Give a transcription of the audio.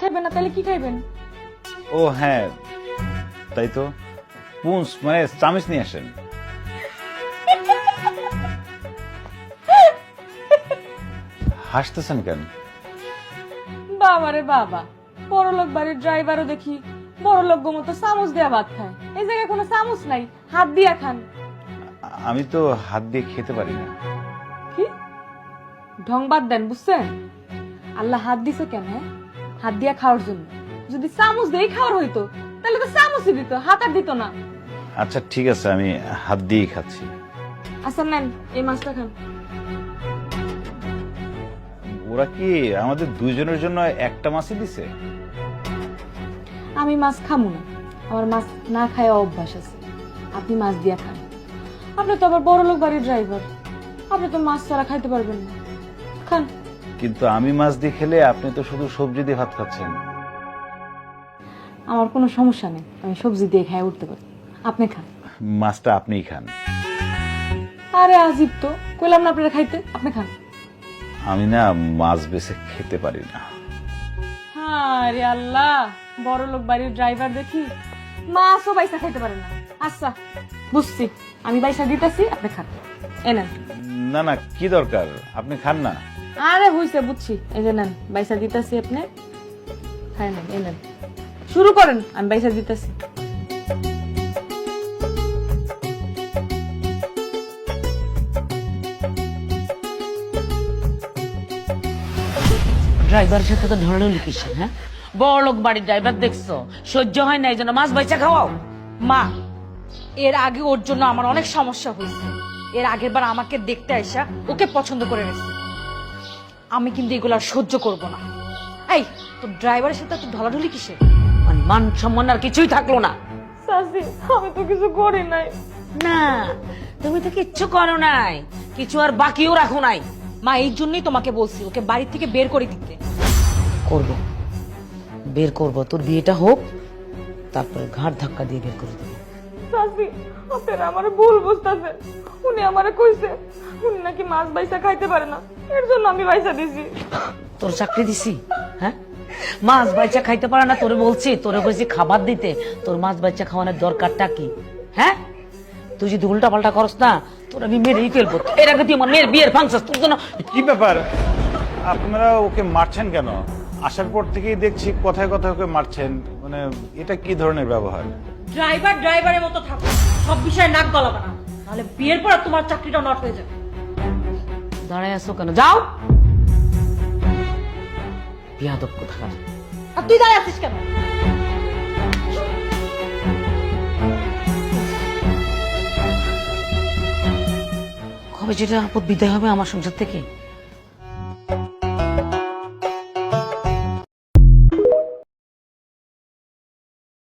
খাইবেন না তাহলে কি খাইবেন? ও হ্যাঁ, তাই তো। পুঞ্চ মানে চামিচ নিয়ে আসেন। হাসতেছেন কেন? বাবা রে বাবা, বড়লোক বাড়ির ড্রাইভারও দেখি বড়লোক মতো চামচ দেয়া ভাত খায়। এই জায়গায় কোনো চামচ নাই, হাত দিয়া খান। আমি তো হাত দিয়ে খেতে পারি না। কি ঢং বাদ দেন, বুঝছেন? আল্লাহ হাত দিছে কেন? হাত দিয়া খাওয়ার জন্য। যদি চামচ দিয়ে খাওয়ার হইতো তাহলে তো চামচই দিত, হাত আর দিত না। আচ্ছা ঠিক আছে, আমি হাত দিয়েই খাচ্ছি। আচ্ছা নেন, এই মাছটা খান। ওরা কি আমাদের দুইজনের জন্য একটা মাছই দিছে? আমি মাছ খামু না, আমার মাছ না খায় অভ্যাস আছে। আপনি মাছ দিয়া খান। আপনি তো আবার বড়লোক বাড়ির ড্রাইভার, আপনি তো মাছ ছাড়া খাইতে পারবেন না। খান। কিন্তু আমি মাছ দিয়ে খেলে আপনি তো শুধু সবজি দিয়ে ভাত খাচ্ছেন। আমার কোনো সমস্যা নেই, আমি সবজি দিয়ে খাই উঠতে পারি। আপনি খান। মাছটা আপনিই খান। আরে আজিব তো, কইলাম না আপনারা খাইতে, আপনি খান। আমি না মাছ বেছে খেতে পারি না। আরে আল্লাহ, বড়লোক বাড়ির ড্রাইভার দেখি মাছও বাইসা খাইতে পারে না। আচ্ছা বুঝছি, আমি বাইসা দিতেছি, আপনি খান। এনেন। না না, কি দরকার, আপনি খান না। আরে হইছে, বুঝছি। এই যে নেন, বাইসা দিতেছি, আপনি খাই নেন। এনেন, শুরু করেন, আমি বাইসা দিতেছি। ড্রাইভারের সাথে তো ঢলাঢলি কিসের? হ্যাঁ, বড় লোক বাড়ির ড্রাইভার দেখছো, সহ্য হয় না, এই জন্য মাছ বাইচা খাওয়াও। মা, এর আগে ওর জন্য আমার অনেক সমস্যা হয়েছে। এর আগের বার আমাকে দেখতে আইসা ওকে পছন্দ করে রেখেছে। আমি কিন্তু এগুলো আর সহ্য করব না। এই, তো ড্রাইভারের সাথে তো ঢলাঢলি কিসের? মানে মান সম্মান আর কিছুই থাকলো না। সাসি, আমি তো কিছু করি নাই। না, তুমি তো কিচ্ছু করো নাই, কিছু আর বাকিও রাখো নাই। মা, এই জন্যই তোমাকে বলছি ওকে বাড়ি থেকে বের করে দিতে। করব, বের করব, তোর বিয়েটা হোক, তারপরে ঘাড় ধাক্কা দিয়ে বের করে দেবো। সাসি, আপনারা আমার ভুল বুঝতেছেন। উনি আমারে কইছে উনি নাকি মাছ বাইসা খাইতে পারে না, এর জন্য আমি বাইসা দিছি। তোর চাকরি দিছি? হ্যাঁ, মাছ বাইচা খাইতে পারে না, তোরে বলছি, তোরে বলছি খাবার দিতে। তোর মাছ বাইচা খাওয়ানোর দরকারটা কি? হ্যাঁ, তুই যদি উল্টা পাল্টা করস না, তোর আমি মেরেই ফেলবো। এর আগে তুই আমার মেয়ের বিয়ের ফাংশন, তোর জন্য। কি ব্যাপার, আপনারা ওকে মারছেন কেন? আসার পর থেকেই দেখছি কথায় কথায় ওকে মারছেন, মানে এটা কি ধরনের ব্যবহার? ড্রাইভার ড্রাইভারের মতো থাকো, সব বিষয়ে নাক গলাবে না, নাহলে বিয়ের পর তোমার চাকরিটা নট হয়ে যাবে। দাঁড়ায় আসো কেন? যাও। বিয়াদব কোথাকার। আর তুই দাঁড়িয়ে আছিস কেন? কবে যেটা আপদ বিদায় হবে আমার সংসার থেকে?